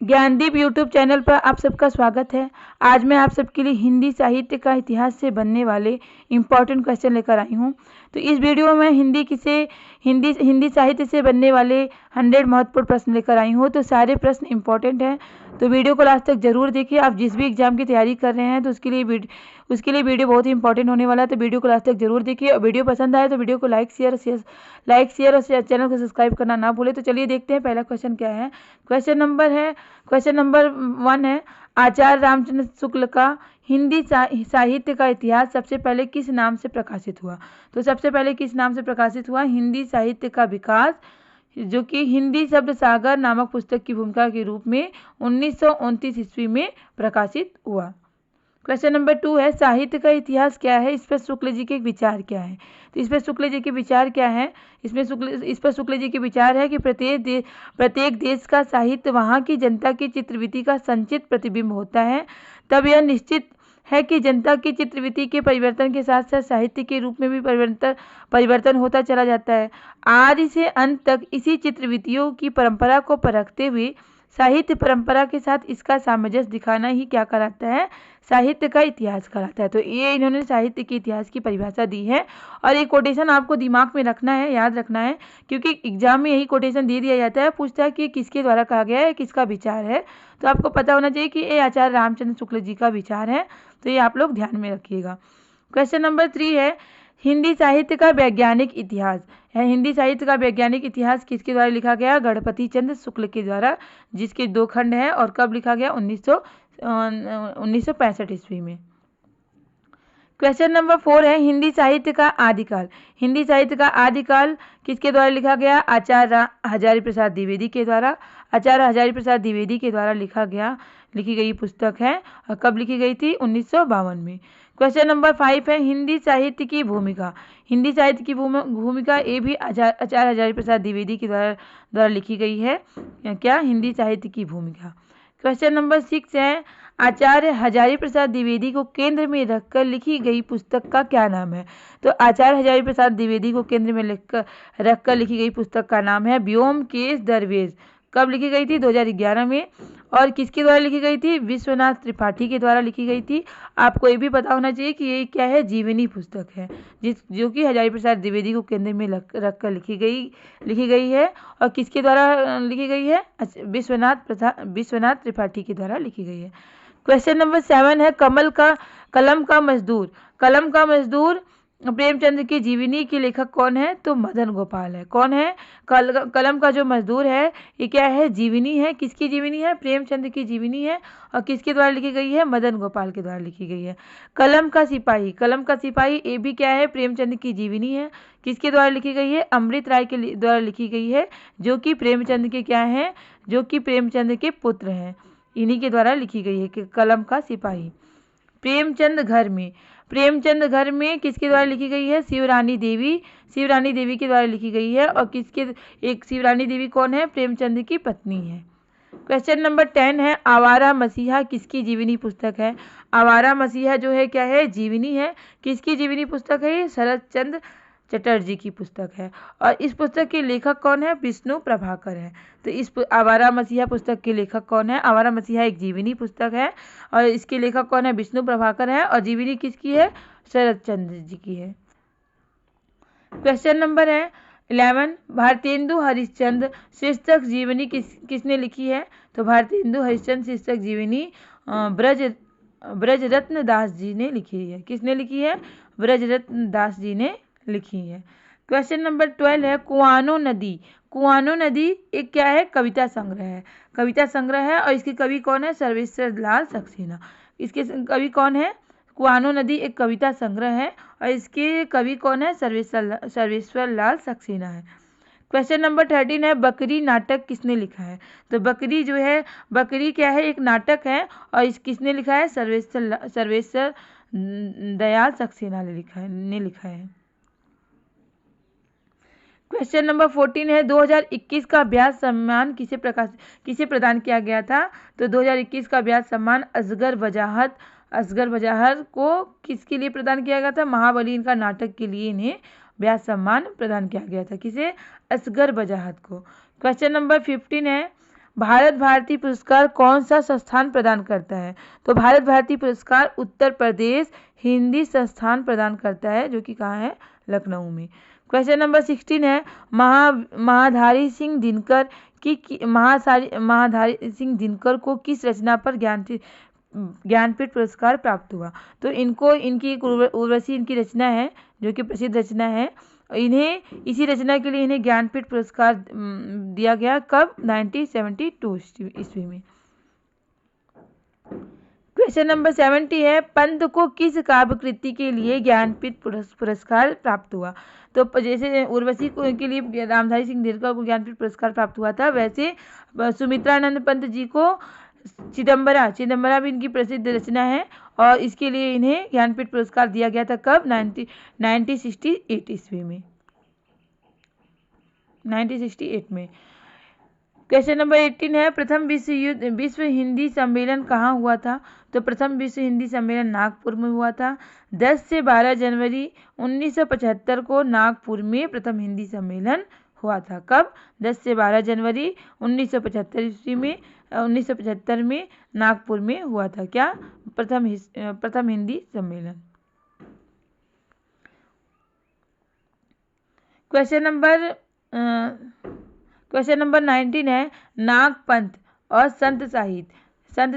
Gyandeep YouTube channel पर आप सबका स्वागत है। आज मैं आप सबके लिए हिंदी साहित्य का इतिहास से बनने वाले इम्पॉर्टेंट क्वेश्चन लेकर आई हूँ। तो इस वीडियो में हिंदी साहित्य से बनने वाले 100 महत्वपूर्ण प्रश्न लेकर आई हूँ। तो सारे प्रश्न इम्पॉर्टेंट हैं, तो वीडियो को लास्ट तक जरूर देखिए। आप जिस भी एग्जाम की तैयारी कर रहे हैं तो उसके लिए वीडियो बहुत ही इंपॉर्टेंट होने वाला है, तो वीडियो को लास्ट तक जरूर देखिए। और वीडियो पसंद आए तो वीडियो को लाइक शेयर और चैनल को सब्सक्राइब करना ना भूले। तो चलिए देखते हैं पहला क्वेश्चन क्या है। क्वेश्चन नंबर 1 है, आचार्य रामचंद्र शुक्ल का हिंदी साहित्य का इतिहास सबसे पहले किस नाम से प्रकाशित हुआ। तो सबसे पहले किस नाम से प्रकाशित हुआ? हिंदी साहित्य का विकास, जो कि हिंदी शब्द सागर नामक पुस्तक की भूमिका के रूप में 1929 ईस्वी में प्रकाशित हुआ। क्वेश्चन नंबर 2 है, साहित्य का इतिहास क्या है, इस पर शुक्ल जी के विचार क्या है। तो इस पर शुक्ल जी के विचार क्या है? इस पर शुक्ल जी के विचार है कि प्रत्येक देश का साहित्य वहाँ की जनता की चित्रवृत्ति का संचित प्रतिबिंब होता है। तब यह निश्चित है कि जनता की चित्रवृत्ति के परिवर्तन के साथ साथ साहित्य के रूप में भी परिवर्तन होता चला जाता है। आदि से अंत तक इसी चित्रवृत्तियों की परंपरा को परखते हुए साहित्य परंपरा के साथ इसका सामंजस्य दिखाना ही क्या कराता है? साहित्य का इतिहास कराता है। तो ये इन्होंने साहित्य के इतिहास की परिभाषा दी है। और ये कोटेशन आपको दिमाग में रखना है, याद रखना है, क्योंकि एग्जाम में यही कोटेशन दे दिया जाता है। पूछता है कि किसके द्वारा कहा गया है, किसका विचार है। तो आपको पता होना चाहिए कि ये आचार्य रामचंद्र शुक्ल जी का विचार है। तो ये आप लोग ध्यान में रखिएगा। क्वेश्चन नंबर 3 है, हिंदी साहित्य का वैज्ञानिक इतिहास है। हिंदी साहित्य का वैज्ञानिक इतिहास किसके द्वारा लिखा गया? गणपति चंद्र शुक्ल के द्वारा, जिसके 2 खंड हैं। और कब लिखा गया? 1965 ईस्वी में। क्वेश्चन नंबर 4 है, हिंदी साहित्य का आदिकाल। हिंदी साहित्य का आदिकाल किसके द्वारा लिखा गया? आचार्य हजारी प्रसाद द्विवेदी के द्वारा। आचार्य हजारी प्रसाद द्विवेदी के द्वारा लिखी गई पुस्तक है। और कब लिखी गई थी? 1952 में। क्वेश्चन नंबर 5 है, हिंदी साहित्य की भूमिका। हिंदी साहित्य की भूमिका ये भी आचार्य हजारी प्रसाद द्विवेदी के द्वारा लिखी गई है। क्या? हिंदी साहित्य की भूमिका। क्वेश्चन नंबर 6 है, आचार्य हजारी प्रसाद द्विवेदी को केंद्र में रखकर लिखी गई पुस्तक का क्या नाम है? तो आचार्य हजारी प्रसाद द्विवेदी को केंद्र में रखकर लिखी गई पुस्तक का नाम है व्योमकेश दरवेश। कब लिखी गई थी? 2011 में। और किसके द्वारा लिखी गई थी? विश्वनाथ त्रिपाठी के द्वारा लिखी गई थी। आपको ये भी पता होना चाहिए कि ये क्या है? जीवनी पुस्तक है, जो कि हजारी प्रसाद द्विवेदी को केंद्र में रखकर लिखी गई है। और किसके द्वारा लिखी गई है? विश्वनाथ त्रिपाठी के द्वारा लिखी गई है। क्वेश्चन नंबर 7 है, कलम का मजदूर। कलम का मजदूर प्रेमचंद की जीवनी के लेखक कौन है? तो मदन गोपाल है। कौन है? कलम का जो मजदूर है ये क्या है? जीवनी है। किसकी जीवनी है? प्रेमचंद की जीवनी है। और किसके द्वारा लिखी गई है? मदन गोपाल के द्वारा लिखी गई है। कलम का सिपाही ये भी क्या है? प्रेमचंद की जीवनी है। किसके द्वारा लिखी गई है? अमृत राय के द्वारा लिखी गई है, जो कि प्रेमचंद के क्या है? जो कि प्रेमचंद के पुत्र हैं। इन्हीं के द्वारा लिखी गई है कि कलम का सिपाही। प्रेमचंद घर में किसके द्वारा लिखी गई है? शिवरानी देवी के द्वारा लिखी गई है। और शिवरानी देवी कौन है? प्रेमचंद की पत्नी है। क्वेश्चन नंबर 10 है, आवारा मसीहा किसकी जीवनी पुस्तक है? आवारा मसीहा जो है क्या है? जीवनी है। किसकी जीवनी पुस्तक है? ये शरद चंद्र चटर्जी की पुस्तक है। और इस पुस्तक के लेखक कौन है? विष्णु प्रभाकर है। तो इस आवारा मसीहा पुस्तक के लेखक कौन है? आवारा मसीहा एक जीवनी पुस्तक है और इसके लेखक कौन है? विष्णु प्रभाकर है। और जीवनी किसकी है? शरद चंद्र जी की है। क्वेश्चन नंबर है 11, भारतेंदु हरिश्चंद्र शीर्षक जीवनी किसने लिखी है? तो भारतेंदु हरिश्चंद्र शीर्षक जीवनी ब्रजरत्न दास जी ने लिखी है। किसने लिखी है? ब्रजरत्न दास जी ने लिखी है। क्वेश्चन नंबर 12 है, कुआनो नदी एक क्या है? कविता संग्रह है। और इसके कवि कौन है? सर्वेश्वर लाल सक्सेना। इसके कवि कौन है? कुआनो नदी एक कविता संग्रह है और इसके कवि कौन है? सर्वेश्वर लाल सक्सेना है। क्वेश्चन नंबर 13 है, बकरी नाटक किसने लिखा है? तो बकरी क्या है? एक नाटक है। और किसने लिखा है? सर्वेश्वर दयाल सक्सेना ने लिखा है। क्वेश्चन नंबर 14 है, 2021 का व्यास सम्मान किसे प्रदान किया गया था? तो 2021 का व्यास सम्मान असगर बजाहत को किसके लिए प्रदान किया गया था? महाबली इनका नाटक के लिए इन्हें व्यास सम्मान प्रदान किया गया था। किसे? असगर बजाहत को। क्वेश्चन नंबर 15 है, भारत भारती पुरस्कार कौन सा संस्थान प्रदान करता है? तो भारत भारती पुरस्कार उत्तर प्रदेश हिंदी संस्थान प्रदान करता है, जो कि कहाँ है? लखनऊ में। क्वेश्चन नंबर 16 है महाधारी सिंह दिनकर महाधारी सिंह दिनकर को किस रचना पर ज्ञानपीठ पुरस्कार प्राप्त हुआ? तो इनकी एक उर्वशी इनकी रचना है, जो कि प्रसिद्ध रचना है। इन्हें इसी रचना के लिए इन्हें ज्ञानपीठ पुरस्कार दिया गया। कब? 1972 ईस्वी में। क्वेश्चन नंबर 70 है पंत को किस काव्य कृति के लिए ज्ञानपीठ पुरस्कार प्राप्त हुआ? तो जैसे उर्वशी के लिए रामधारी सिंह दिनकर को ज्ञानपीठ पुरस्कार प्राप्त हुआ था, वैसे सुमित्रानंद पंत जी को चिदम्बरा भी इनकी प्रसिद्ध रचना है और इसके लिए इन्हें ज्ञानपीठ पुरस्कार दिया गया था। कब? 1968 ईस्वी में। 1968 में। क्वेश्चन नंबर 18 है प्रथम विश्व हिंदी सम्मेलन कहाँ हुआ था? तो प्रथम विश्व हिंदी सम्मेलन नागपुर में हुआ था। 10 से 12 जनवरी 1975 को नागपुर में प्रथम हिंदी सम्मेलन हुआ था। कब? 10 से 12 जनवरी 1975 ईस्वी में 1975 में नागपुर में हुआ था। क्या? प्रथम हिंदी सम्मेलन। क्वेश्चन नंबर 19 है नागपंथ और संत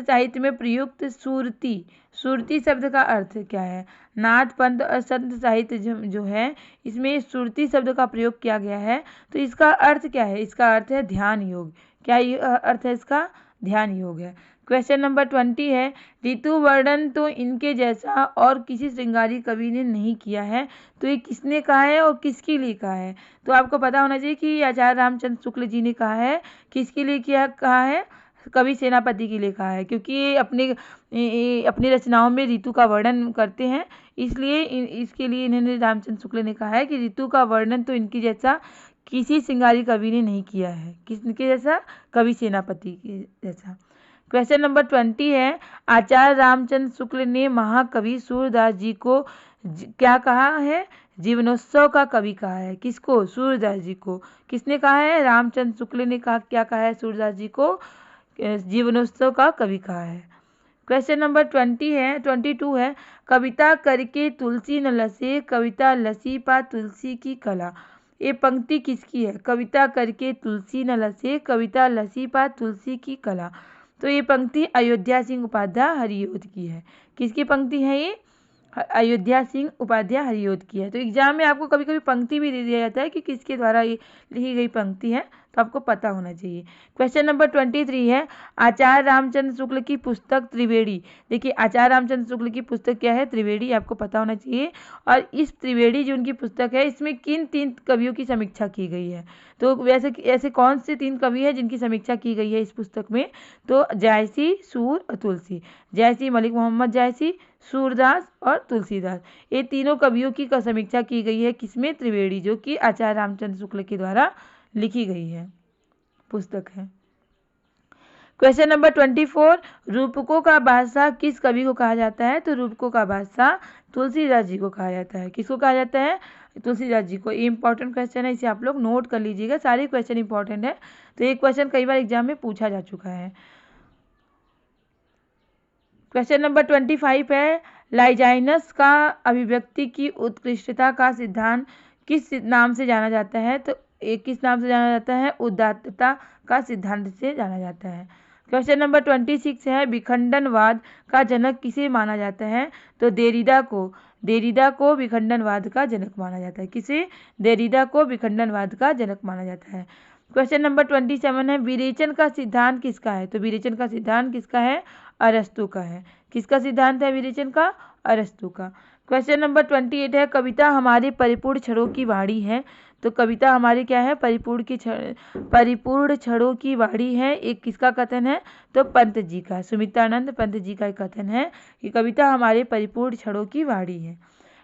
साहित्य में प्रयुक्त सुरती शब्द का अर्थ क्या है? नाथपंथ और संत साहित्य जो है इसमें सुरती शब्द का प्रयोग किया गया है। तो इसका अर्थ क्या है? इसका अर्थ है ध्यान योग। क्या अर्थ है इसका? ध्यान योग है। क्वेश्चन नंबर 20 है ऋतु वर्णन तो इनके जैसा और किसी श्रृंगारी कवि ने नहीं किया है। तो ये किसने कहा है और किसके लिए कहा है? तो आपको पता होना चाहिए कि आचार्य रामचंद्र शुक्ल जी ने कहा है। किसके लिए कहा है? कवि सेनापति के लिए कहा है, क्योंकि ये अपनी रचनाओं में ऋतु का वर्णन करते हैं, इसलिए इसके लिए इन्होंने रामचंद्र शुक्ल ने कहा है कि ऋतु का वर्णन तो इनकी जैसा किसी श्रृंगारी कवि ने नहीं किया है। किसके जैसा? कवि सेनापति के जैसा। क्वेश्चन नंबर 20 है आचार्य रामचंद्र शुक्ल ने महाकवि सूरदास जी को क्या कहा है? जीवनोत्सव का कवि कहा है। किसको? सूरदास जी को। किसने कहा है? रामचंद्र शुक्ल ने क्या कहा है? सूरदास जी को जीवनोत्सव का कवि कहा है। क्वेश्चन नंबर 22 है कविता करके तुलसी न लसे कविता लसी पा तुलसी की कला। ये पंक्ति किसकी है? कविता करके तुलसी न लसे कविता लसी पा तुलसी की कला। तो ये पंक्ति अयोध्या सिंह उपाध्याय हरियोध की है। किसकी पंक्ति है ये? अयोध्या सिंह उपाध्याय हरियोध की है। तो एग्जाम में आपको कभी कभी पंक्ति भी दे दिया जाता है कि किसके द्वारा ये लिखी गई पंक्ति है, तो आपको पता होना चाहिए। क्वेश्चन नंबर 23 है आचार्य रामचंद्र शुक्ल की पुस्तक त्रिवेणी। देखिए आचार्य रामचंद्र शुक्ल की पुस्तक क्या है? त्रिवेणी। आपको पता होना चाहिए। और इस त्रिवेणी जो उनकी पुस्तक है इसमें किन 3 कवियों की समीक्षा की गई है? तो वैसे ऐसे कौन से 3 कवि हैं जिनकी समीक्षा की गई है इस पुस्तक में? तो जायसी, सूर और तुलसी। जायसी मलिक मोहम्मद जायसी, सूरदास और तुलसीदास, ये तीनों कवियों की समीक्षा की गई है। किसमें? त्रिवेणी, जो कि आचार्य रामचंद्र शुक्ल के द्वारा लिखी गई है पुस्तक है। क्वेश्चन नंबर 24 रूपकों का बादशाह किस कवि को कहा जाता है? तो रूपकों का बादशाह तुलसीदास जी को कहा जाता है। किसको कहा जाता है? तुलसीदास जी को। ये इंपॉर्टेंट क्वेश्चन है, इसे आप लोग नोट कर लीजिएगा। सारे क्वेश्चन इंपॉर्टेंट है, तो एक क्वेश्चन कई बार एग्जाम में पूछा जा चुका है। क्वेश्चन नंबर 25 है लाइजाइनस का अभिव्यक्ति की उत्कृष्टता का सिद्धांत किस नाम से जाना जाता है? तो एक किस नाम से जाना जाता है? उदात्तता का सिद्धांत से जाना जाता है। क्वेश्चन नंबर 26 है विखंडनवाद का जनक किसे माना जाता है? तो देरिदा को विखंडनवाद का जनक माना जाता है। किसे? देरिदा को विखंडनवाद का जनक माना जाता है। क्वेश्चन नंबर 27 है विरेचन का सिद्धांत किसका है? तो विरेचन का सिद्धांत किसका है? अरस्तु का है। किसका सिद्धांत है विरेचन का? अरस्तु का। क्वेश्चन नंबर 28 है कविता हमारे परिपूर्ण क्षणों की वाणी है। तो कविता हमारी क्या है? परिपूर्ण क्षणों की वाणी है। एक किसका कथन है? तो पंत जी का, सुमित्रानंद पंत जी का कथन है कि कविता हमारे परिपूर्ण क्षणों की वाणी है।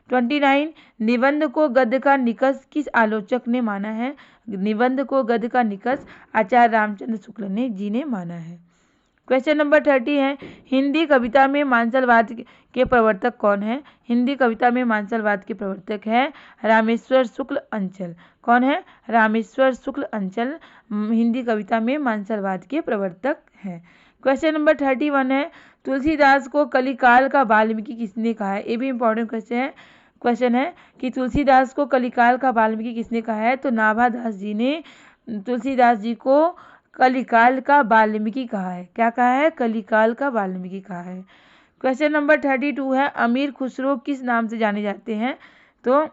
29 निबंध को गद्य का निकष किस आलोचक ने माना है? निबंध को गद्य का निकष आचार्य रामचंद्र शुक्ल जी ने माना है। क्वेश्चन नंबर 30 है हिंदी कविता में मांसलवाद के प्रवर्तक कौन है? हिंदी कविता में मांसलवाद के प्रवर्तक है रामेश्वर शुक्ल अंचल। कौन है? रामेश्वर शुक्ल अंचल हिंदी कविता में मांसलवाद के प्रवर्तक है। क्वेश्चन नंबर 31 है तुलसीदास को कलिकाल का वाल्मीकि किसने कहा है? ये भी इंपॉर्टेंट क्वेश्चन है कि तुलसीदास को कलिकाल का वाल्मीकि किसने कहा है? तो नाभादास जी ने तुलसीदास जी को कलिकाल का वाल्मीकि कहा है। क्या कहा है? कलिकाल का वाल्मीकि कहा है। क्वेश्चन नंबर 32 है अमीर खुसरो किस नाम से जाने जाते हैं? तो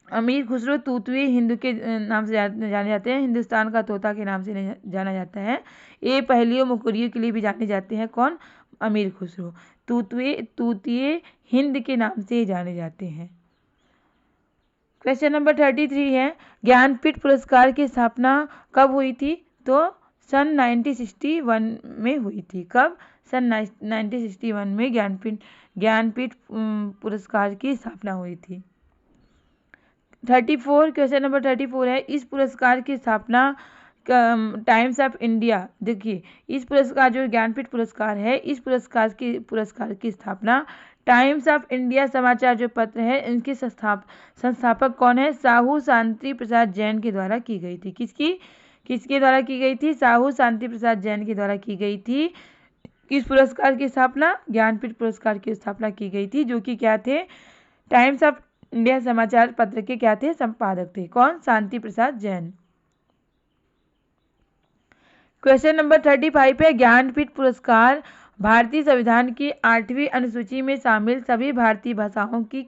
अमीर खुसरो तूतवे हिंदू के नाम से जाने जाते हैं, हिंदुस्तान का तोता के नाम से जाना जाता है। ये पहेलियों मुखरियों के लिए भी जाने जाते हैं। कौन? अमीर खुसरो। तूतिए हिंद के नाम से जाने जाते हैं। क्वेश्चन नंबर 33 है ज्ञानपीठ पुरस्कार की स्थापना कब हुई थी? तो सन 1961 में हुई थी। कब? सन 1961 में ज्ञानपीठ पुरस्कार की स्थापना हुई थी। 34 क्वेश्चन नंबर 34 है इस पुरस्कार की स्थापना टाइम्स ऑफ इंडिया, देखिए इस पुरस्कार जो ज्ञानपीठ पुरस्कार है इस पुरस्कार की स्थापना टाइम्स ऑफ इंडिया समाचार जो पत्र है इनके संस्थापक कौन है? साहू शांति प्रसाद जैन के द्वारा की गई थी। किसके द्वारा की गई थी? साहू शांति प्रसाद जैन के द्वारा की गई थी। किस पुरस्कार की स्थापना? ज्ञानपीठ पुरस्कार की स्थापना की गई थी, जो कि क्या थे? टाइम्स ऑफ इंडिया समाचार पत्र के क्या थे? संपादक थे। कौन? शांति प्रसाद जैन। क्वेश्चन नंबर 35 है ज्ञानपीठ पुरस्कार भारतीय संविधान की 8वीं अनुसूची में शामिल सभी भारतीय भाषाओं की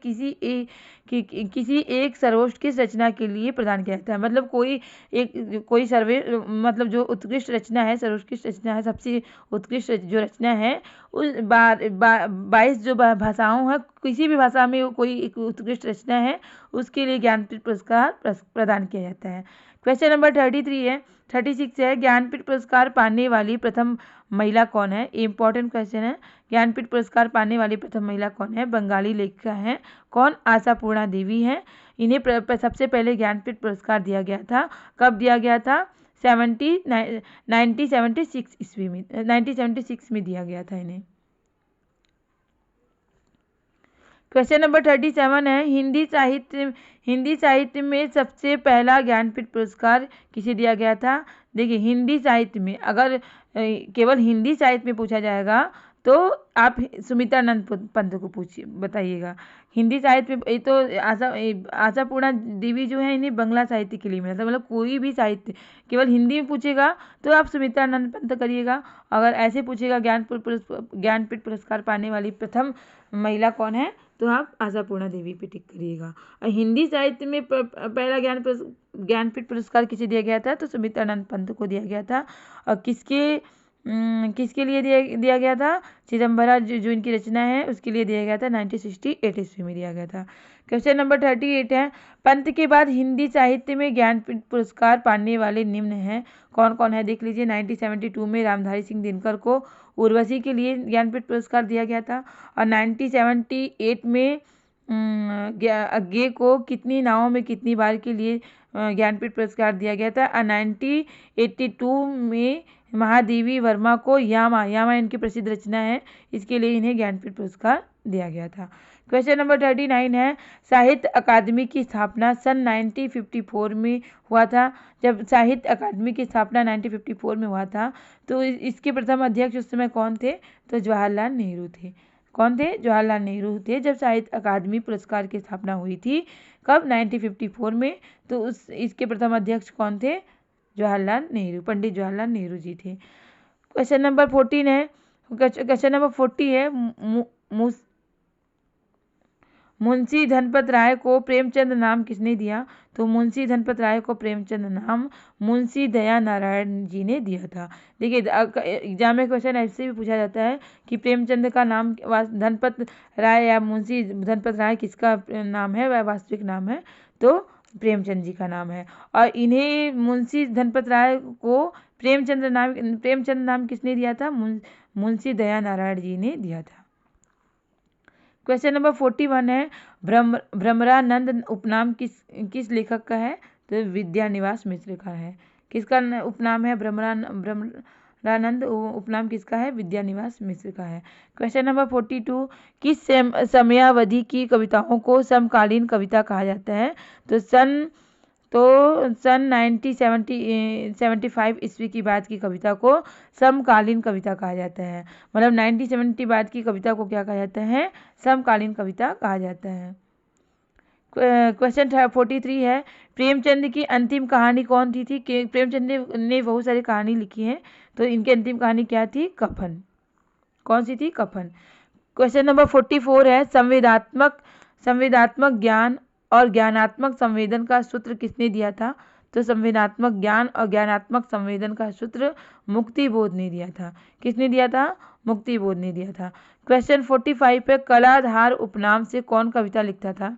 किसी एक सर्वोत्कृष्ट रचना के लिए प्रदान किया जाता है। मतलब कोई मतलब जो उत्कृष्ट रचना है, सर्वोत्कृष्ट रचना है, सबसे उत्कृष्ट जो रचना है उस 22 जो भाषाओं है, किसी भी भाषा में कोई एक उत्कृष्ट रचना है उसके लिए ज्ञानपीठ पुरस्कार प्रदान किया जाता है। क्वेश्चन नंबर 36 है ज्ञानपीठ पुरस्कार पाने वाली प्रथम महिला कौन है? इंपॉर्टेंट क्वेश्चन है। ज्ञानपीठ पुरस्कार पाने वाली प्रथम महिला कौन है? बंगाली लेखिका है। कौन? आशापूर्णा देवी है। इन्हें सबसे पहले ज्ञानपीठ पुरस्कार दिया गया था। कब दिया गया था? 1976 ईस्वी में, 1976 में दिया गया था इन्हें। क्वेश्चन नंबर 37 है हिंदी साहित्य में सबसे पहला ज्ञानपीठ पुरस्कार किसे दिया गया था? देखिए हिंदी साहित्य में, अगर केवल हिंदी साहित्य में पूछा जाएगा तो आप सुमित्रानंद पंत को बताइएगा। हिंदी साहित्य में ये तो आशापूर्णा देवी जो है इन्हें बंगला साहित्य के लिए मिला था। मतलब कोई भी साहित्य केवल हिंदी में पूछेगा तो आप सुमित्रानंद पंत करिएगा। अगर ऐसे पूछेगा ज्ञानपीठ पुरस्कार पाने वाली प्रथम महिला कौन है तो आप आशापूर्णा देवी पे टिक करिएगा। और हिंदी साहित्य में पहला ज्ञानपीठ पुरस्कार किसे दिया गया था? तो सुमित्रानंद पंत को दिया गया था। और किसके लिए दिया गया था? चिदम्बरा जो इनकी रचना है उसके लिए दिया गया था। 1968 ईस्वी में दिया गया था। क्वेश्चन नंबर 38 है पंत के बाद हिंदी साहित्य में ज्ञानपीठ पुरस्कार पाने वाले निम्न हैं। कौन कौन है देख लीजिए। 1972 में रामधारी सिंह दिनकर को उर्वशी के लिए ज्ञानपीठ पुरस्कार दिया गया था। और 1978 में अज्ञे को कितनी नावों में कितनी बार के लिए ज्ञानपीठ पुरस्कार दिया गया था। 1982 में महादेवी वर्मा को यामा इनकी प्रसिद्ध रचना है, इसके लिए इन्हें ज्ञानपीठ पुरस्कार दिया गया था। क्वेश्चन नंबर 39 है साहित्य अकादमी की स्थापना सन 1954 में हुआ था। जब साहित्य अकादमी की स्थापना 1954 में हुआ था तो इसके प्रथम अध्यक्ष उस समय कौन थे? तो जवाहरलाल नेहरू थे। कौन थे? जवाहरलाल नेहरू थे जब साहित्य अकादमी पुरस्कार की स्थापना हुई थी। कब? 1954 में। तो इसके प्रथम अध्यक्ष कौन थे? जवाहरलाल नेहरू, पंडित जवाहरलाल नेहरू जी थे। क्वेश्चन नंबर 14 है क्वेश्चन नंबर 40 है मुंशी धनपत राय को प्रेमचंद नाम किसने दिया? तो मुंशी धनपत राय को प्रेमचंद नाम मुंशी दया नारायण जी ने दिया था। देखिए एग्जाम में क्वेश्चन ऐसे भी पूछा जाता है कि प्रेमचंद का नाम धनपत राय या मुंशी धनपत राय किसका नाम है, वह वास्तविक नाम है? तो प्रेमचंद जी का नाम है। और इन्हें मुंशी धनपत राय को प्रेमचंद नाम किसने दिया था? मुंशी दया नारायण जी ने दिया था। क्वेश्चन नंबर 41 है भ्रमरानंद उपनाम किस लेखक का है? तो विद्यानिवास मिश्र का है। किसका उपनाम है? रानंद उपनाम किसका है? विद्यानिवास मिश्र का है। क्वेश्चन नंबर 42, किस समयावधि की कविताओं को समकालीन कविता कहा जाता है? तो सन 1975 ईस्वी की बाद की कविता को समकालीन कविता कहा जाता है। मतलब 1970 बाद की कविता को क्या कहा जाता है? समकालीन कविता कहा जाता है। क्वेश्चन 43 है, प्रेमचंद की अंतिम कहानी कौन थी? प्रेमचंद ने बहुत सारी कहानी लिखी है, तो इनकी अंतिम कहानी क्या थी? कफन। कौन सी थी? कफन। क्वेश्चन नंबर 44 है, संवेदात्मक ज्ञान और ज्ञानात्मक संवेदन का सूत्र किसने दिया था? तो संवेदात्मक ज्ञान और ज्ञानात्मक संवेदन का सूत्र मुक्तिबोध ने दिया था। किसने दिया था? मुक्तिबोध ने दिया था। क्वेश्चन 45 पे, कलाधार उपनाम से कौन कविता लिखता था?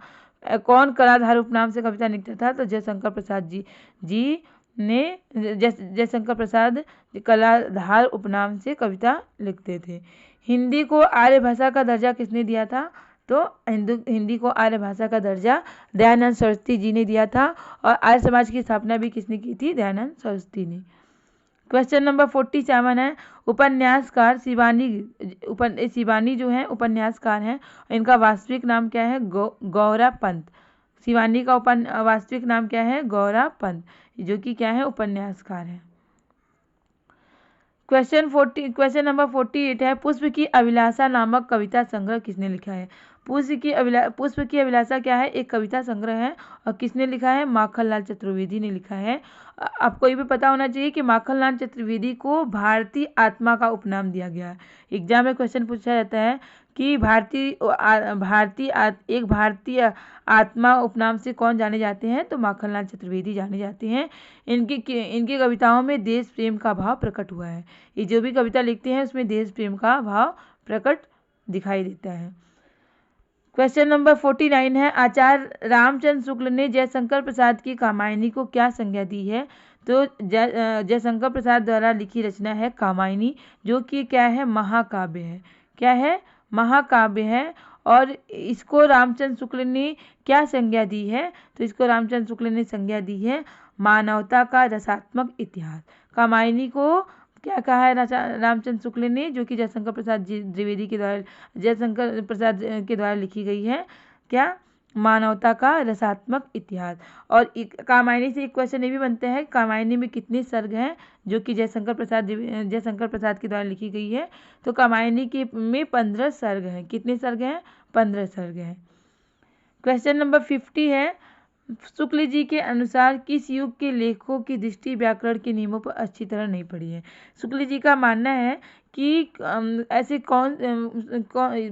कौन कलाधार उपनाम से कविता लिखता था? तो जयशंकर प्रसाद जी ने जयशंकर प्रसाद कलाधार उपनाम से कविता लिखते थे। हिंदी को आर्य भाषा का दर्जा किसने दिया था? तो हिंदी को आर्य भाषा का दर्जा दयानंद सरस्वती जी ने दिया था, और आर्य समाज की स्थापना भी किसने की थी? दयानंद सरस्वती ने। क्वेश्चन नंबर 47 है, उपन्यासकार शिवानी जो है उपन्यासकार हैं, इनका वास्तविक नाम क्या है? गौरा पंत। शिवानी का वास्तविक नाम क्या है? गौरा पंत, जो कि क्या है? उपन्यासकार है। क्वेश्चन नंबर 48 है, पुष्प की अभिलाषा नामक कविता संग्रह किसने लिखा है? पुष्प की अभिलाषा क्या है? एक कविता संग्रह है, और किसने लिखा है? माखनलाल चतुर्वेदी ने लिखा है। आपको ये भी पता होना चाहिए कि माखनलाल चतुर्वेदी को भारतीय आत्मा का उपनाम दिया गया है। एग्जाम में क्वेश्चन पूछा जाता है कि एक भारतीय आत्मा उपनाम से कौन जाने जाते हैं? तो माखनलाल चतुर्वेदी जाने जाते हैं। इनकी कविताओं में देश प्रेम का भाव प्रकट हुआ है। ये जो भी कविता लिखते हैं उसमें देश प्रेम का भाव प्रकट दिखाई देता है। क्वेश्चन नंबर 49 है, आचार्य रामचंद्र शुक्ल ने जयशंकर प्रसाद की कामायनी को क्या संज्ञा दी है? तो जयशंकर प्रसाद द्वारा लिखी रचना है कामायनी, जो कि क्या है? महाकाव्य है। क्या है? महाकाव्य है। और इसको रामचंद्र शुक्ल ने क्या संज्ञा दी है? तो इसको रामचंद्र शुक्ल ने संज्ञा दी है मानवता का रसात्मक इतिहास। कामायनी को क्या कहा है रामचंद्र शुक्ल ने, जो कि जयशंकर प्रसाद के द्वारा लिखी गई है? क्या? मानवता का रसात्मक इतिहास। और कामायनी से एक क्वेश्चन ये भी बनते हैं, कामायनी में कितने सर्ग हैं जो कि जयशंकर प्रसाद के द्वारा लिखी गई है? तो कामायनी में 15 सर्ग हैं। कितने सर्ग हैं? 15 सर्ग हैं। क्वेश्चन नंबर 50 है, शुक्ल जी के अनुसार किस युग के लेखकों की दृष्टि व्याकरण के नियमों पर अच्छी तरह नहीं पड़ी है? शुक्ल जी का मानना है कि ऐसे कौन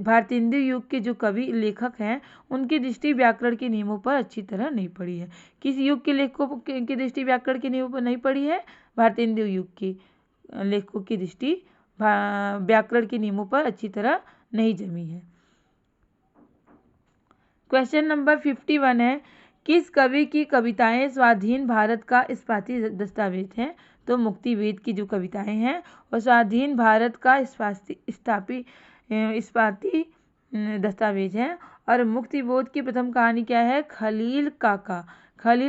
भारतेंदु युग के जो कवि लेखक हैं उनकी दृष्टि व्याकरण के नियमों पर अच्छी तरह नहीं पड़ी है। किस युग के लेखकों की दृष्टि व्याकरण के नियमों पर नहीं पड़ी है? भारतेंदु युग के लेखकों की दृष्टि व्याकरण के नियमों पर अच्छी तरह नहीं जमी है। क्वेश्चन नंबर 51 है, किस कवि की कविताएं स्वाधीन भारत का इस्पाती दस्तावेज हैं? तो मुक्तिवेद की जो कविताएं हैं वो स्वाधीन भारत का इस्पाती दस्तावेज हैं। और मुक्तिबोध की प्रथम कहानी क्या है? खलील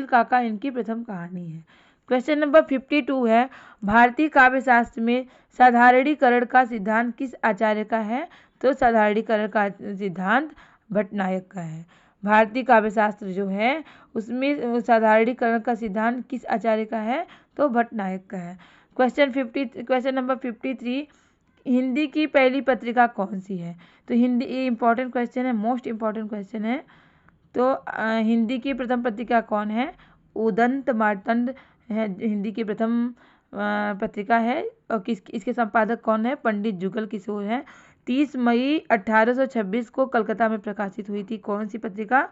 काका इनकी प्रथम कहानी है। क्वेश्चन नंबर 52 है, भारतीय काव्यशास्त्र में साधारणीकरण का सिद्धांत किस आचार्य का है? तो साधारणीकरण का सिद्धांत भट्टनायक का है। भारतीय काव्यशास्त्र जो है उसमें साधारणीकरण का सिद्धांत किस आचार्य का है? तो भट्टनायक का है। क्वेश्चन नंबर 53, हिंदी की पहली पत्रिका कौन सी है? तो हिंदी, ये इंपॉर्टेंट क्वेश्चन है, मोस्ट इम्पॉर्टेंट क्वेश्चन है। तो हिंदी की प्रथम पत्रिका कौन है? उदंत मार्तंड है हिंदी की प्रथम पत्रिका है। और इसके संपादक कौन है? पंडित जुगल किशोर हैं। 30 मई 1826 को कलकत्ता में प्रकाशित हुई थी। कौन सी पत्रिका?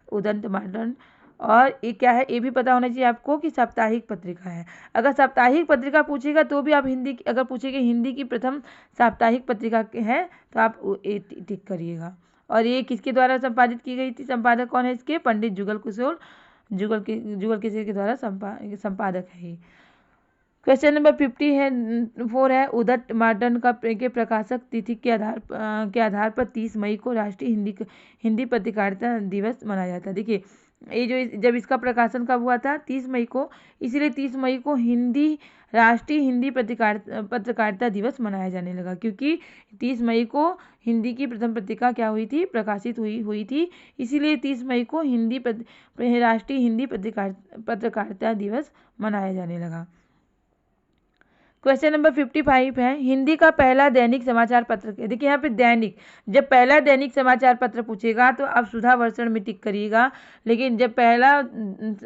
उदंत मार्तंड। और ये क्या है? ये भी पता होना चाहिए आपको कि साप्ताहिक पत्रिका है। अगर साप्ताहिक पत्रिका पूछेगा तो भी आप अगर पूछेगा हिंदी की प्रथम साप्ताहिक पत्रिका है तो आप टिक करिएगा। और ये किसके द्वारा संपादित की गई थी? संपादक कौन है इसके? पंडित जुगल किशोर के द्वारा संपादक है ये। क्वेश्चन नंबर 54 है, उदंत मार्तंड के प्रकाशक तिथि के आधार पर 30 मई को राष्ट्रीय हिंदी पत्रकारिता दिवस मनाया जाता है। देखिए ये जो जब इसका प्रकाशन कब हुआ था, 30 मई को, इसीलिए 30 मई को राष्ट्रीय हिंदी पत्रकारिता दिवस मनाया जाने लगा, क्योंकि 30 मई को हिंदी की प्रथम पत्रिका क्या हुई थी, प्रकाशित हुई थी, इसीलिए 30 मई को राष्ट्रीय हिंदी पत्रकारिता दिवस मनाया जाने लगा। क्वेश्चन नंबर 55 है, हिंदी का पहला दैनिक समाचार पत्र। देखिए यहाँ पे दैनिक, जब पहला दैनिक समाचार पत्र पूछेगा तो आप सुधा वर्षण में टिक करिएगा, लेकिन जब पहला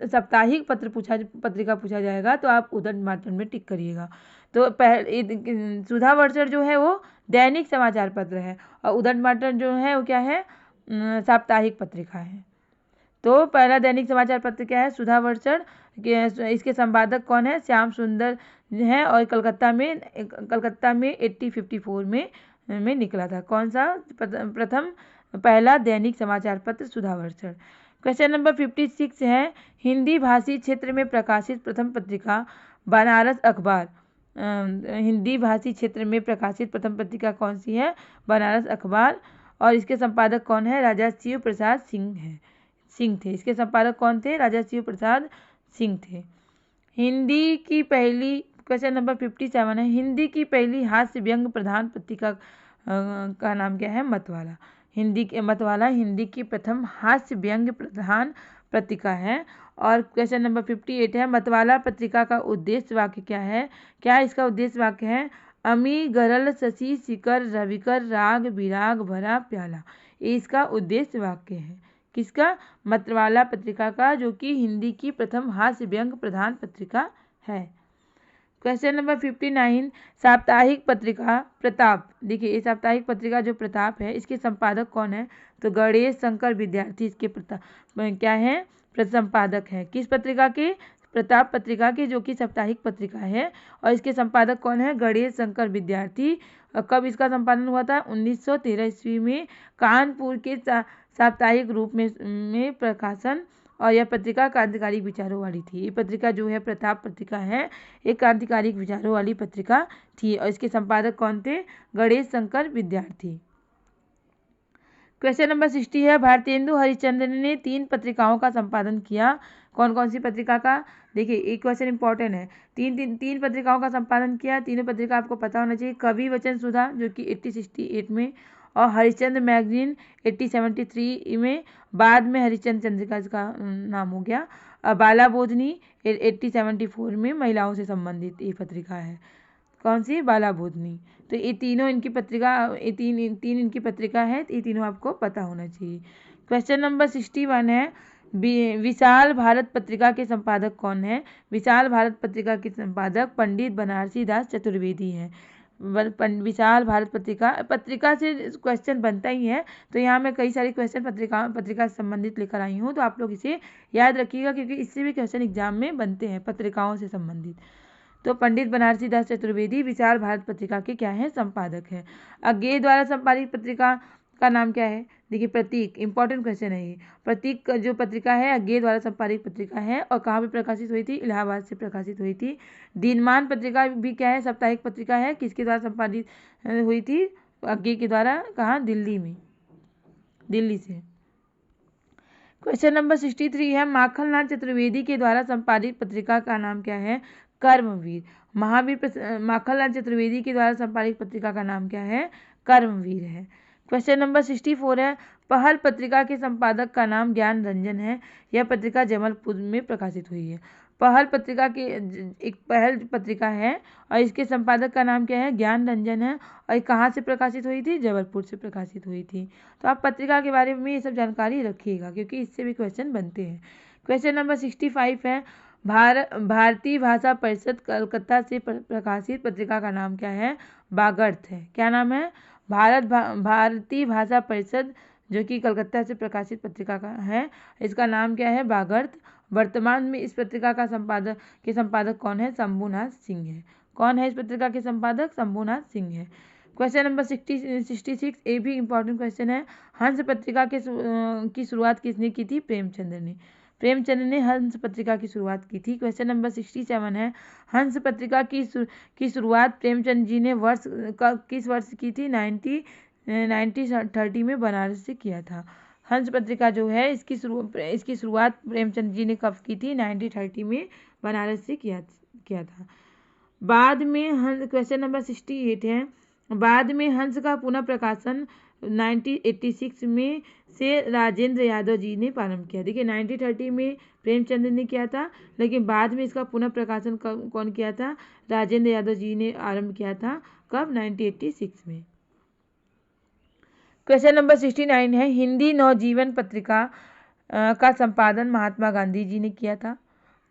साप्ताहिक पत्रिका पूछा जाएगा तो आप उदंड मार्तंड में टिक करिएगा। तो सुधा वर्षण जो है वो दैनिक समाचार पत्र है, और उदंड मार्तंड जो है वो क्या है, साप्ताहिक पत्रिका है। तो पहला दैनिक समाचार पत्र क्या है, सुधा वर्षण। इसके संपादक कौन है, श्याम सुंदर है, और कलकत्ता में 1854 में निकला था। कौन सा प्रथम पहला दैनिक समाचार पत्र, सुधा वर्षण। क्वेश्चन नंबर 56 है, हिंदी भाषी क्षेत्र में प्रकाशित प्रथम पत्रिका बनारस अखबार। हिंदी भाषी क्षेत्र में प्रकाशित प्रथम पत्रिका कौन सी है, बनारस अखबार, और इसके संपादक कौन है, राजा शिव प्रसाद सिंह थे। इसके संपादक कौन थे, राजा शिव प्रसाद सिंह थे। हिंदी की पहली, क्वेश्चन नंबर 57 है, हिंदी की पहली हास्य व्यंग प्रधान पत्रिका का नाम क्या है, मतवाला। मतवाला हिंदी की प्रथम हास्य व्यंग प्रधान पत्रिका है। और क्वेश्चन नंबर 58 है, मतवाला पत्रिका का उद्देश्य वाक्य क्या है, क्या इसका उद्देश्य वाक्य है, अमी गरल शशि शिकर रविकर राग विराग भरा प्याला। ये इसका उद्देश्य वाक्य है, किसका, मतवाला पत्रिका का, जो कि हिंदी की प्रथम हास्य व्यंग प्रधान पत्रिका है। क्वेश्चन नंबर 59, साप्ताहिक पत्रिका प्रताप। देखिए ये साप्ताहिक पत्रिका जो प्रताप है, इसके संपादक कौन है, तो गणेश शंकर विद्यार्थी इसके क्या है, संपादक है। किस पत्रिका के, प्रताप पत्रिका के, जो कि साप्ताहिक पत्रिका है, और इसके संपादक कौन है, गणेश शंकर विद्यार्थी। कब इसका संपादन हुआ था, 1913 ईस्वी में कानपुर के साप्ताहिक रूप में प्रकाशन, और यह पत्रिका क्रांतिकारी विचारों वाली थी। ये पत्रिका जो है प्रताप पत्रिका है, एक क्रांतिकारी विचारों वाली पत्रिका थी, और इसके संपादक कौन थे, गणेश शंकर विद्यार्थी। क्वेश्चन नंबर 60 है, भारतेंदु हरिश्चंद्र ने 3 पत्रिकाओं का संपादन किया। कौन कौन सी पत्रिका का, देखिए एक क्वेश्चन इंपॉर्टेंट है, तीन पत्रिकाओं का संपादन किया। तीनों पत्रिका आपको पता होना चाहिए, कवि वचन सुधा जो कि 1868 में, और हरिश्चंद्र मैगजीन 1873 में, बाद में हरिश्चंद्र चंद्रिका का नाम हो गया। और बाला बोधनी 1874 में महिलाओं से संबंधित ये पत्रिका है। कौन सी, बाला बोधनी। तो ये तीनों इनकी पत्रिका, ये तीन इनकी पत्रिका है, ये तीनों आपको पता होना चाहिए। क्वेश्चन नंबर 61 है, विशाल भारत पत्रिका के संपादक कौन है। विशाल भारत पत्रिका के संपादक पंडित बनारसी दास चतुर्वेदी हैं। विशाल भारत पत्रिका से क्वेश्चन बनता ही है, तो यहाँ मैं कई सारी क्वेश्चन पत्रिका से संबंधित लेकर आई हूँ, तो आप लोग इसे याद रखिएगा, क्योंकि इससे भी क्वेश्चन एग्जाम में बनते हैं पत्रिकाओं से संबंधित। तो पंडित बनारसी दास चतुर्वेदी विशाल भारत पत्रिका के क्या है, संपादक हैं। अज्ञे द्वारा संपादित पत्रिका का नाम क्या है, देखिए प्रतीक, इंपॉर्टेंट क्वेश्चन है ये। प्रतीक जो पत्रिका है अज्ञे द्वारा संपादित पत्रिका है, और कहाँ पे प्रकाशित हुई थी, इलाहाबाद से प्रकाशित हुई थी। दिनमान पत्रिका भी क्या है, साप्ताहिक पत्रिका है, किसके द्वारा संपादित हुई थी, अज्ञे के द्वारा। कहाँ, दिल्ली से। क्वेश्चन नंबर 63 है, माखनलाल चतुर्वेदी के द्वारा संपादित पत्रिका का नाम क्या है, कर्मवीर। माखनलाल चतुर्वेदी के द्वारा संपादित पत्रिका का नाम क्या है, कर्मवीर है। क्वेश्चन नंबर 64 है, पहल पत्रिका के संपादक का नाम ज्ञान रंजन है। यह पत्रिका जबलपुर में प्रकाशित हुई है। पहल पत्रिका की एक पहल पत्रिका है, और इसके संपादक का नाम क्या है, ज्ञान रंजन है, और कहाँ से प्रकाशित हुई थी, जबलपुर से प्रकाशित हुई थी। तो आप पत्रिका के बारे में ये सब जानकारी रखिएगा, क्योंकि इससे भी क्वेश्चन बनते हैं। क्वेश्चन नंबर 65 है, भारतीय भाषा परिषद कलकत्ता से प्रकाशित पत्रिका का नाम क्या है, बागर्थ है। क्या नाम है, भारतीय भाषा परिषद, जो कि कलकत्ता से प्रकाशित पत्रिका का है, इसका नाम क्या है, बागर्थ। वर्तमान में इस पत्रिका का संपादक कौन है, शंभुनाथ सिंह है। कौन है इस पत्रिका के संपादक, शंभुनाथ सिंह है। क्वेश्चन नंबर 66, ये भी इंपॉर्टेंट क्वेश्चन है, हंस पत्रिका की शुरुआत किसने की थी, प्रेमचंद ने हंस पत्रिका की शुरुआत की थी। क्वेश्चन नंबर 67 है, हंस पत्रिका की शुरुआत प्रेमचंद जी ने किस वर्ष की थी, 1930 में बनारस से किया था। हंस पत्रिका जो है इसकी शुरुआत प्रेमचंद जी ने कब की थी? 1930 में बनारस से किया था। बाद में हंस, क्वेश्चन नंबर 68 है, बाद में हंस का पुनः प्रकाशन 1986 में से राजेंद्र यादव जी ने प्रारंभ किया। देखिए 1930 में प्रेमचंद ने किया था, लेकिन बाद में इसका पुनः प्रकाशन कौन किया था? राजेंद्र यादव जी ने आरंभ किया था। कब? 1986 में। क्वेश्चन नंबर 69 है, हिंदी नवजीवन पत्रिका का संपादन महात्मा गांधी जी ने किया था।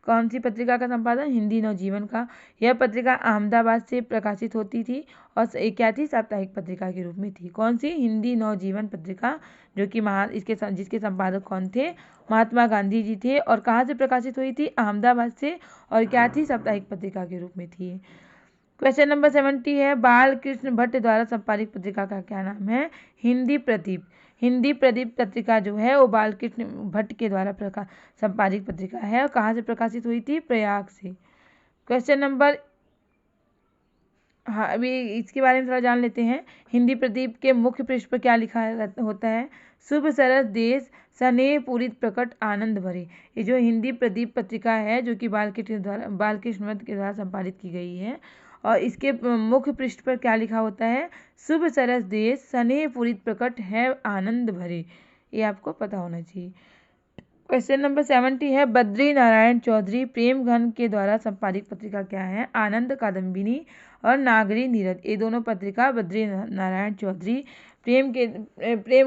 कौन सी पत्रिका का संपादन? हिंदी नवजीवन का। यह पत्रिका अहमदाबाद से प्रकाशित होती थी और क्या थी? साप्ताहिक पत्रिका के रूप में थी। कौन सी? हिंदी नवजीवन पत्रिका, जो कि जिसके संपादक कौन थे? महात्मा गांधी जी थे। और कहाँ से प्रकाशित हुई थी? अहमदाबाद से। और क्या थी? साप्ताहिक पत्रिका के रूप में थी। क्वेश्चन नंबर 70 है, बालकृष्ण भट्ट द्वारा संपादित पत्रिका का क्या नाम है? हिंदी प्रदीप। हिंदी प्रदीप पत्रिका जो है वो बालकृष्ण भट्ट के द्वारा संपादित पत्रिका है। और कहाँ से प्रकाशित हुई थी? प्रयाग से। क्वेश्चन नंबर, हाँ अभी इसके बारे में थोड़ा जान लेते हैं। हिंदी प्रदीप के मुख्य पृष्ठ पर क्या लिखा होता है? शुभ सरस देश, स्नेह पूरित प्रकट, आनंद भरे। ये जो हिंदी प्रदीप पत्रिका है, जो कि बालकृष्ण भट्ट के द्वारा संपादित की गई है, और इसके मुख्य पृष्ठ पर क्या लिखा होता है? शुभ सरस देश, स्नेह पूरित प्रकट है, आनंद भरे। ये आपको पता होना चाहिए। क्वेश्चन नंबर 70 है, बद्री नारायण चौधरी प्रेम घन के द्वारा संपादित पत्रिका क्या है? आनंद कादम्बिनी और नागरी नीरद। ये दोनों पत्रिका बद्री नारायण चौधरी प्रेम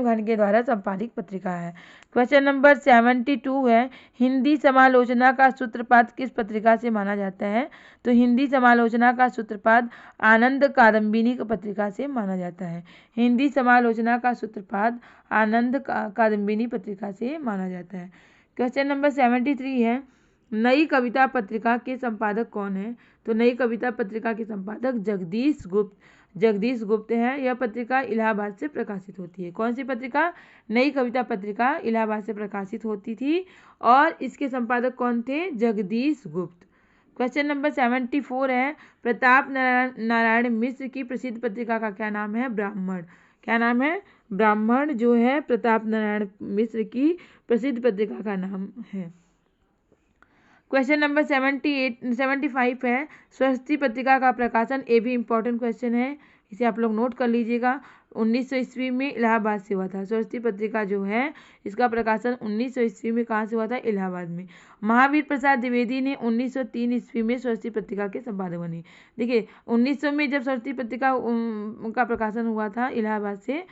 घन के द्वारा संपादित पत्रिका है। क्वेश्चन नंबर 72 है, हिंदी समालोचना का सूत्रपात किस पत्रिका से माना जाता है? तो हिंदी समालोचना का सूत्रपात आनंद कादम्बिनी पत्रिका से माना जाता है। हिंदी समालोचना का सूत्रपात आनंद कादम्बिनी पत्रिका से माना जाता है। क्वेश्चन नंबर 73 है, नई कविता पत्रिका के संपादक कौन है? तो नई कविता पत्रिका के संपादक जगदीश गुप्त है। यह पत्रिका इलाहाबाद से प्रकाशित होती है। कौन सी पत्रिका? नई कविता पत्रिका इलाहाबाद से प्रकाशित होती थी और इसके संपादक कौन थे? जगदीश गुप्त। क्वेश्चन नंबर 74 है, प्रताप नारायण मिश्र की प्रसिद्ध पत्रिका का क्या नाम है? ब्राह्मण। क्या नाम है? ब्राह्मण जो है प्रताप नारायण मिश्र की प्रसिद्ध पत्रिका का नाम है। क्वेश्चन नंबर 75 है, स्वस्ति पत्रिका का प्रकाशन। ये भी इम्पोर्टेंट क्वेश्चन है, इसे आप लोग नोट कर लीजिएगा। 1900 ईस्वी में इलाहाबाद से हुआ था। स्वस्ति पत्रिका जो है इसका प्रकाशन 1900 ईस्वी में कहाँ से हुआ था? इलाहाबाद में। महावीर प्रसाद द्विवेदी ने 1903 ईस्वी में स्वस्ति पत्रिका के संपादक बने। देखिए 1900 में जब स्वस्ति पत्रिका का प्रकाशन हुआ था इलाहाबाद से,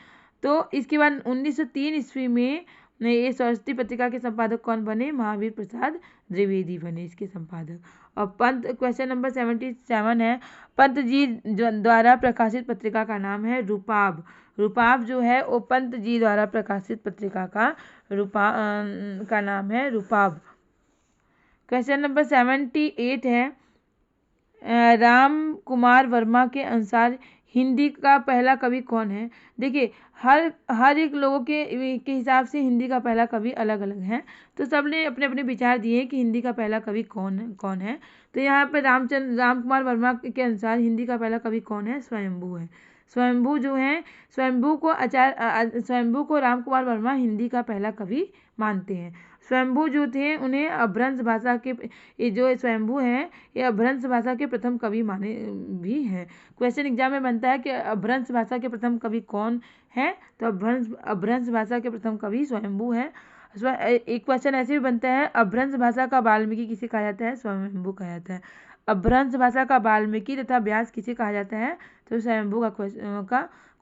तो इसके बाद 1903 ईस्वी में ये स्वस्ति पत्रिका के संपादक कौन बने? महावीर प्रसाद द्विवेदी बने इसके संपादक। और पंत, क्वेश्चन नंबर 77 है, पंत जी द्वारा प्रकाशित पत्रिका का नाम है रूपाब। रूपाब जो है वो पंत जी द्वारा प्रकाशित पत्रिका का नाम है रूपाब। क्वेश्चन नंबर 78 है, राम कुमार वर्मा के अनुसार हिंदी का पहला कवि कौन है? देखिए हर एक लोगों के हिसाब से हिंदी का पहला कवि अलग अलग है, तो सबने अपने अपने विचार दिए कि हिंदी का पहला कवि कौन है। तो यहाँ पर राम कुमार वर्मा के अनुसार हिंदी का पहला कवि कौन है? स्वयंभू है। स्वयंभू जो है, स्वयंभू को राम कुमार वर्मा हिंदी का पहला कवि मानते हैं। स्वयंभू जो थे उन्हें अभ्रंश भाषा के, ये जो स्वयंभू हैं ये अभ्रंश भाषा के प्रथम कवि माने भी हैं। क्वेश्चन एग्जाम में बनता है कि अभ्रंश भाषा के प्रथम कवि कौन है? तो अभ्रंश भाषा के प्रथम कवि स्वयंभू है। एक क्वेश्चन ऐसे भी बनता है, अभ्रंश भाषा का वाल्मीकि किसे कहा जाता है? स्वयंभू कहा जाता है। अभ्रंश भाषा का वाल्मीकि तथा व्यास किसे कहा जाता है? तो स्वयंभू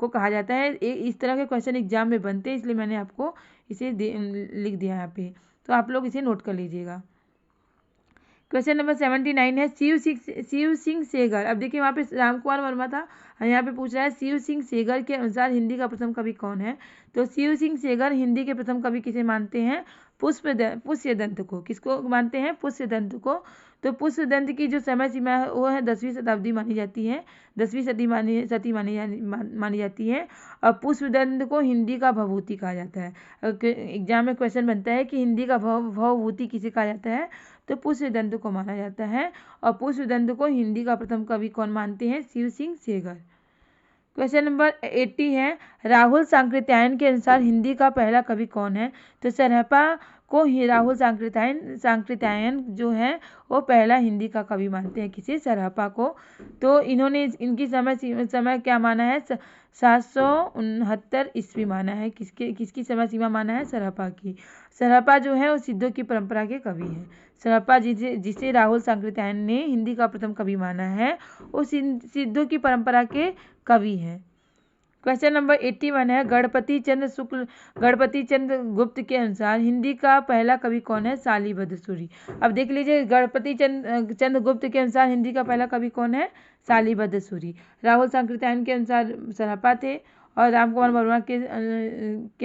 को कहा जाता है। इस तरह के क्वेश्चन एग्जाम में बनते हैं, इसलिए मैंने आपको इसे लिख दिया यहाँ पे, तो आप लोग इसे नोट कर लीजिएगा। क्वेश्चन नंबर 79 है, शिव सिंह सेगर। अब देखिए वहाँ पे राम कुमार वर्मा था, यहाँ पे पूछ रहा है शिव सिंह सेगर के अनुसार हिंदी का प्रथम कवि कौन है? तो शिव सिंह सेगर हिंदी के प्रथम कवि किसे मानते हैं? पुष्यदंत को। किसको मानते हैं? पुष्यदंत को। तो पुष्यदंत की जो समय सीमा है वो है 10वीं शताब्दी मानी जाती है, 10वीं सदी मानी जाती है। और पुष्यदंत को हिंदी का भवभूति कहा जाता है। एग्जाम में क्वेश्चन बनता है कि हिंदी का भवभूति किसे कहा जाता है? तो पुष्यदंत को माना जाता है। और पुष्यदंत को हिंदी का प्रथम कवि कौन मानते हैं? शिव सिंह सेगर। क्वेश्चन नंबर 80 है, राहुल सांकृत्यायन के अनुसार हिंदी का पहला कवि कौन है? तो सरहपा को ही राहुल सांकृत्यायन जो है वो पहला हिंदी का कवि मानते हैं, किसी सरहपा को। तो इन्होंने इनकी समय क्या माना है? 769 ईस्वी माना है। किसकी समय सीमा माना है? सरहपा की। सरहपा जो है वो सिद्धों की परंपरा के कवि हैं। सरहपा जिसे राहुल सांकृत्यायन ने हिंदी का प्रथम कवि माना है, वो सिद्धों की परंपरा के कवि हैं। क्वेश्चन नंबर 81 है, गणपति चंद्र गुप्त के अनुसार हिंदी का पहला कवि कौन है? शालिभद्र सूरी। अब देख लीजिए, गणपति चंद्र गुप्त के अनुसार हिंदी का पहला कवि कौन है? शालिभद्र सूरी। राहुल सांकृत्यायन के अनुसार सरहपा थे, और रामकुमार वर्मा के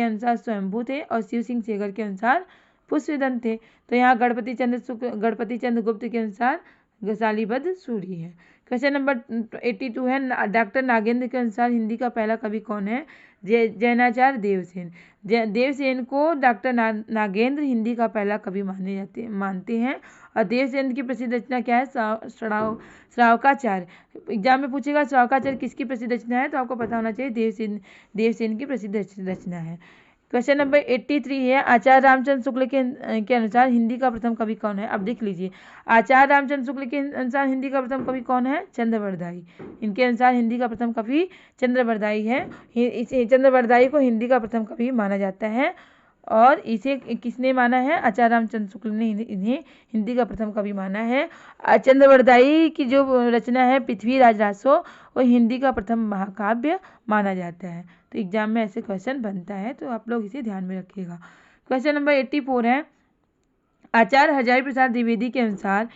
अनुसार स्वयंभू थे, और शिव सिंह सेगर के अनुसार पुष्पदन थे। तो यहाँ गणपति चंद्र गुप्त के अनुसार शालिभद्र सूरी है। क्वेश्चन नंबर 82 है, डॉक्टर नागेंद्र के अनुसार हिंदी का पहला कवि कौन है? जैनाचार्य देवसेन। देवसेन को डॉक्टर नागेंद्र हिंदी का पहला कवि मानते हैं। और देवसेन की प्रसिद्ध रचना क्या है? श्रावकाचार्य। एग्जाम में पूछेगा श्रावकाचार्य किसकी प्रसिद्ध रचना है, तो आपको पता होना चाहिए देवसेन की प्रसिद्ध रचना है। क्वेश्चन नंबर 83 है, आचार्य रामचंद्र शुक्ल के अनुसार हिंदी का प्रथम कवि कौन है? अब देख लीजिए, आचार्य रामचंद्र शुक्ल के अनुसार हिंदी का प्रथम कवि कौन है? चंद्रवरदाई। इनके अनुसार हिंदी का प्रथम कवि चंद्रवरदाई है। इसे चंद्रवरदाई को हिंदी का प्रथम कवि माना जाता है, और इसे किसने माना है? आचार्य रामचंद्र शुक्ल ने इन्हें हिंदी का प्रथम कवि माना है। चंद्रवरदाई की जो रचना है पृथ्वीराज रासो, वो हिंदी का प्रथम महाकाव्य माना जाता है। तो एग्जाम में ऐसे क्वेश्चन बनता है, तो आप लोग इसे ध्यान में रखिएगा। क्वेश्चन नंबर 84 है, आचार्य हजारी प्रसाद द्विवेदी के अनुसार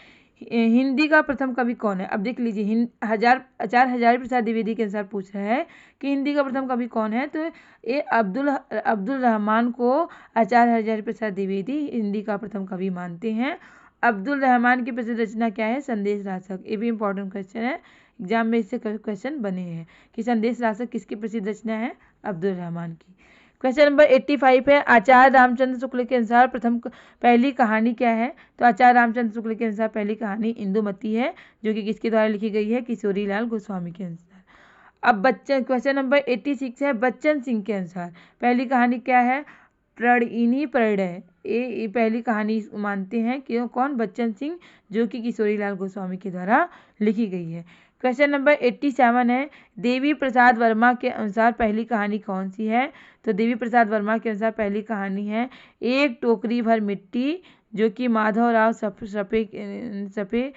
हिंदी का प्रथम कवि कौन है? अब देख लीजिए, आचार्य हजारी प्रसाद द्विवेदी के अनुसार पूछ रहा है कि हिंदी का प्रथम कवि कौन है, तो ये अब्दुल रहमान को आचार्य हजारी प्रसाद द्विवेदी हिंदी का प्रथम कवि मानते हैं। अब्दुल रहमान की प्रसिद्ध रचना क्या है? संदेश रासक। ये भी इंपॉर्टेंट क्वेश्चन है, एग्जाम में इससे क्वेश्चन बने हैं कि संदेश रासक किसकी प्रसिद्ध रचना है? अब्दुल रहमान की। क्वेश्चन नंबर 85 है, आचार्य रामचंद्र शुक्ल के अनुसार पहली कहानी क्या है? तो आचार्य रामचंद्र शुक्ल के अनुसार पहली कहानी इंदुमती है, जो कि किसके द्वारा लिखी गई है? किशोरी लाल गोस्वामी के अनुसार। अब क्वेश्चन नंबर 86 है, बच्चन सिंह के अनुसार पहली कहानी क्या है? प्रणयिनी परिणय। ये पहली कहानी मानते हैं कि कौन? बच्चन सिंह, जो कि किशोरी लाल गोस्वामी के द्वारा लिखी गई है। क्वेश्चन नंबर 87 है, देवी प्रसाद वर्मा के अनुसार पहली कहानी कौन सी है? तो देवी प्रसाद वर्मा के अनुसार पहली कहानी है एक टोकरी भर मिट्टी, जो कि माधवराव सपे के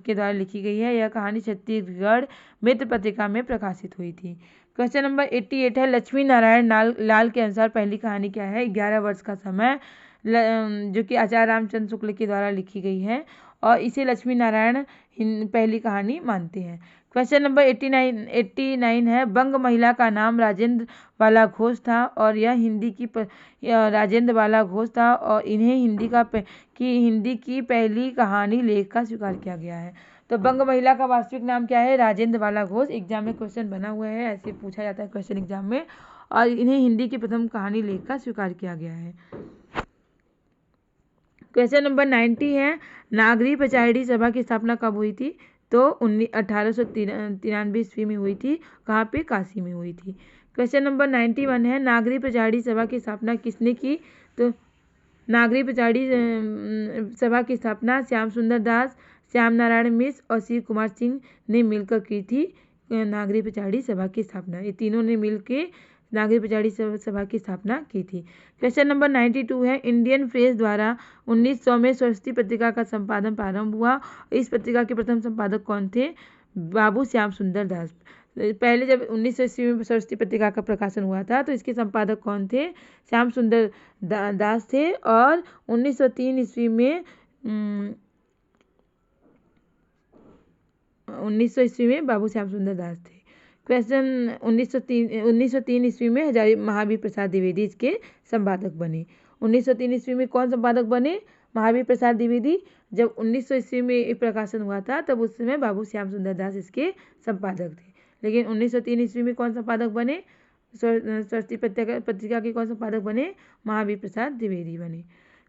द्वारा लिखी गई है। यह कहानी छत्तीसगढ़ मित्र पत्रिका में प्रकाशित हुई थी। क्वेश्चन नंबर 88 है, लक्ष्मी नारायण लाल के अनुसार पहली कहानी क्या है? 11 वर्ष का समय, जो कि आचार्य रामचंद्र शुक्ल के द्वारा लिखी गई है, और इसे लक्ष्मी नारायण पहली कहानी मानते हैं। क्वेश्चन नंबर 89 है, बंग महिला का नाम राजेंद्र बाला घोष था, और यह हिंदी की राजेंद्र बाला घोष था, और इन्हें हिंदी की पहली कहानी लेख का स्वीकार किया गया है। तो बंग महिला का वास्तविक नाम क्या है? राजेंद्र बाला घोष। एग्जाम में क्वेश्चन बना हुआ है, ऐसे पूछा जाता है क्वेश्चन एग्जाम में, और इन्हें हिंदी की प्रथम कहानी लेख का स्वीकार किया गया है। क्वेश्चन नंबर 90 है, नागरी पचायड़ी सभा की स्थापना कब हुई थी? तो 1893 ईस्वी में हुई थी। कहाँ पे? काशी में हुई थी। क्वेश्चन नंबर 91 है, नागरी पचायड़ी सभा की स्थापना किसने की? तो नागरी पचायड़ी सभा की स्थापना श्याम सुंदर दास, श्याम नारायण मिश्र और शिव कुमार सिंह ने मिलकर की थी। नागरी पचायड़ी सभा की स्थापना ये तीनों ने मिलकर नागरी पचायड़ी सभा की स्थापना की थी। क्वेश्चन नंबर 92 है, इंडियन प्रेस द्वारा 1900 में स्वस्ति पत्रिका का संपादन प्रारंभ हुआ। इस पत्रिका के प्रथम संपादक कौन थे? बाबू श्याम सुंदर दास। पहले जब 1900 ईस्वी में स्वस्ति पत्रिका का प्रकाशन हुआ था, तो इसके संपादक कौन थे? श्याम सुंदर दास थे। और 1903 ईस्वी में 1900 ईस्वी में बाबू श्याम सुंदर दास थे। क्वेश्चन 1903 ईस्वी में हजारी महावीर प्रसाद द्विवेदी इसके संपादक बने। 1903 ईस्वी में कौन संपादक बने? महावीर प्रसाद द्विवेदी। जब 1900 ईस्वी में प्रकाशन हुआ था, तब उस समय बाबू श्याम सुंदर दास इसके संपादक थे। लेकिन 1903 ईस्वी में कौन संपादक बने? स्वस्ति पत्रिका के कौन संपादक बने? महावीर प्रसाद द्विवेदी बने।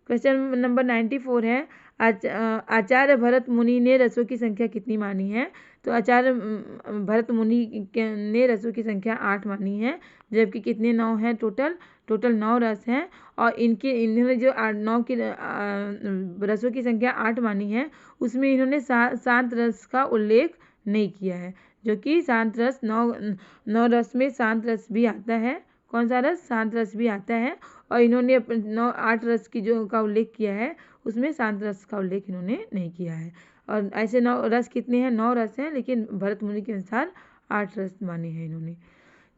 क्वेश्चन नंबर 94 है आचार्य भरत मुनि ने रसों की संख्या कितनी मानी है? तो आचार्य भरत मुनि ने रसों की संख्या 8 मानी है, जबकि कितने 9 हैं टोटल 9 रस हैं। और इन्होंने जो 9 की रसों की संख्या 8 मानी है, उसमें इन्होंने 7 रस का उल्लेख नहीं किया है, जो कि शांत रस 9 रस में शांत रस भी आता है। कौन सा रस? शांत रस भी आता है। और इन्होंने 8 रस की जो का उल्लेख किया है, उसमें शांत रस का उल्लेख इन्होंने नहीं किया है। और ऐसे 9 रस कितने हैं? 9 रस हैं, लेकिन भरत मुनि के अनुसार 8 रस माने हैं इन्होंने।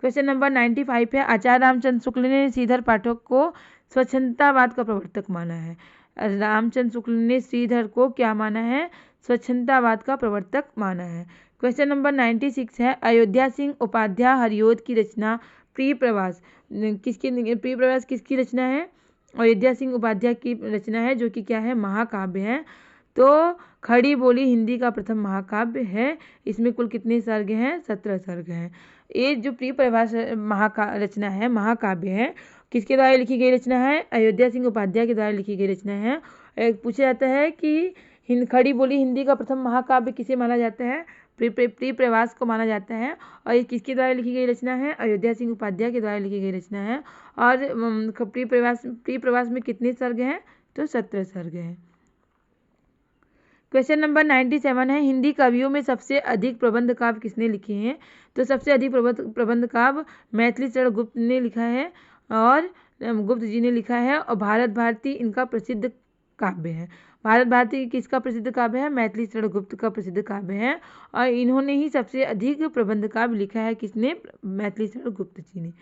क्वेश्चन नंबर 95 है आचार्य रामचंद्र शुक्ल ने श्रीधर पाठक को स्वच्छंदतावाद का प्रवर्तक माना है। रामचंद्र शुक्ल ने श्रीधर को क्या माना है? स्वच्छंदतावाद का प्रवर्तक माना है। क्वेश्चन नंबर 96 है अयोध्या सिंह उपाध्याय हरिऔध की रचना प्रिय प्रवास किसकी रचना है? अयोध्या सिंह उपाध्याय की रचना है, जो कि क्या है? महाकाव्य है। तो खड़ी बोली हिंदी का प्रथम महाकाव्य है। इसमें कुल कितने सर्ग हैं? 17 सर्ग हैं। ये जो प्रिय प्रवास रचना है, महाकाव्य है, किसके द्वारा लिखी गई रचना है? अयोध्या सिंह उपाध्याय के द्वारा लिखी गई रचना है। पूछा जाता है कि खड़ी बोली हिंदी का प्रथम महाकाव्य किसे माना जाता है? प्रिय प्रवास को माना जाता है। और ये किसके द्वारा लिखी गई रचना है? अयोध्या सिंह उपाध्याय के द्वारा लिखी गई रचना है। और प्रिय प्रवास में कितने सर्ग हैं? तो 17 सर्ग हैं। क्वेश्चन नंबर 97 है हिंदी कवियों में सबसे अधिक प्रबंध काव्य किसने लिखे हैं? तो सबसे अधिक प्रबंध काव्य मैथिली शरण गुप्त ने लिखा है, और गुप्त जी ने लिखा है। और भारत भारती इनका प्रसिद्ध काव्य है। भारत भारती किसका प्रसिद्ध काव्य है? मैथिली शरण गुप्त का प्रसिद्ध काव्य है। और इन्होंने ही सबसे अधिक प्रबंध काव्य लिखा है। किसने? मैथिली शरण गुप्त जी ने।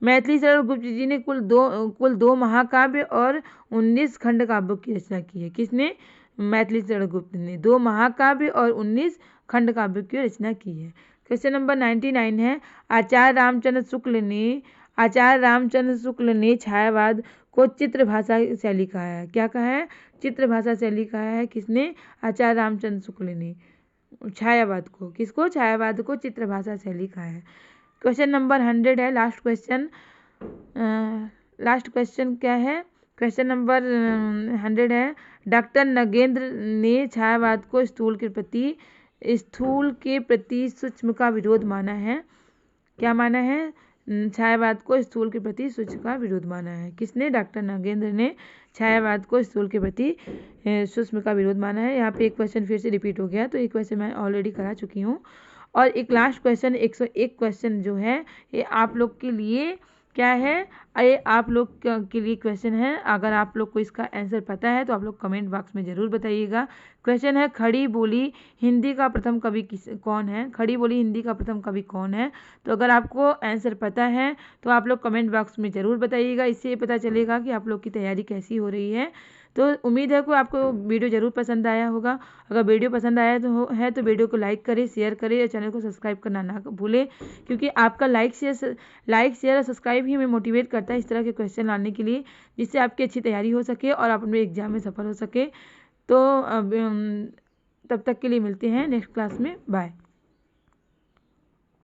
मैथिली शरण गुप्त जी ने कुल दो महाकाव्य और 19 खंड काव्यों की रचना की है। किसने? मैथिली शरण गुप्त ने 2 महाकाव्य और 19 खंड काव्यों की रचना की है। क्वेश्चन नंबर 99 है आचार्य रामचंद्र शुक्ल ने छायावाद को चित्र भाषा शैली कहा है। क्या कहा है? चित्र भाषा शैली कहा है। किसने? आचार्य रामचंद्र शुक्ल ने छायावाद को। किसको? छायावाद को चित्र भाषा शैली कहा है। क्वेश्चन नंबर 100 है लास्ट क्वेश्चन क्या है? क्वेश्चन नंबर 100 है डॉक्टर नगेंद्र ने छायावाद को स्थूल के प्रति सूक्ष्म का विरोध माना है। क्या माना है? छायावाद को स्थूल के प्रति सूक्ष्म का विरोध माना है। किसने? डॉक्टर नगेंद्र ने छायावाद को स्थूल के प्रति सूक्ष्म का विरोध माना है। यहाँ पे एक क्वेश्चन फिर से रिपीट हो गया, तो एक क्वेश्चन मैं ऑलरेडी करा चुकी हूँ। और एक लास्ट क्वेश्चन 101 क्वेश्चन जो है ये आप लोग के लिए क्या है? ये आप लोग के लिए क्वेश्चन है। अगर आप लोग को इसका आंसर पता है तो आप लोग कमेंट बॉक्स में ज़रूर बताइएगा। क्वेश्चन है खड़ी बोली हिंदी का प्रथम कवि कौन है? खड़ी बोली हिंदी का प्रथम कवि कौन है? तो अगर आपको आंसर पता है तो आप लोग कमेंट बॉक्स में ज़रूर बताइएगा। इससे ये पता चलेगा कि आप लोग की तैयारी कैसी हो रही है। तो उम्मीद है कि आपको वीडियो ज़रूर पसंद आया होगा। अगर वीडियो पसंद आया तो वीडियो को लाइक करें, शेयर करें और चैनल को सब्सक्राइब करना ना भूलें, क्योंकि आपका लाइक शेयर और सब्सक्राइब ही हमें मोटिवेट करता है इस तरह के क्वेश्चन लाने के लिए, जिससे आपकी अच्छी तैयारी हो सके और आप अपने एग्जाम में सफल हो सके। तो तब तक के लिए मिलते हैं नेक्स्ट क्लास में। बाय।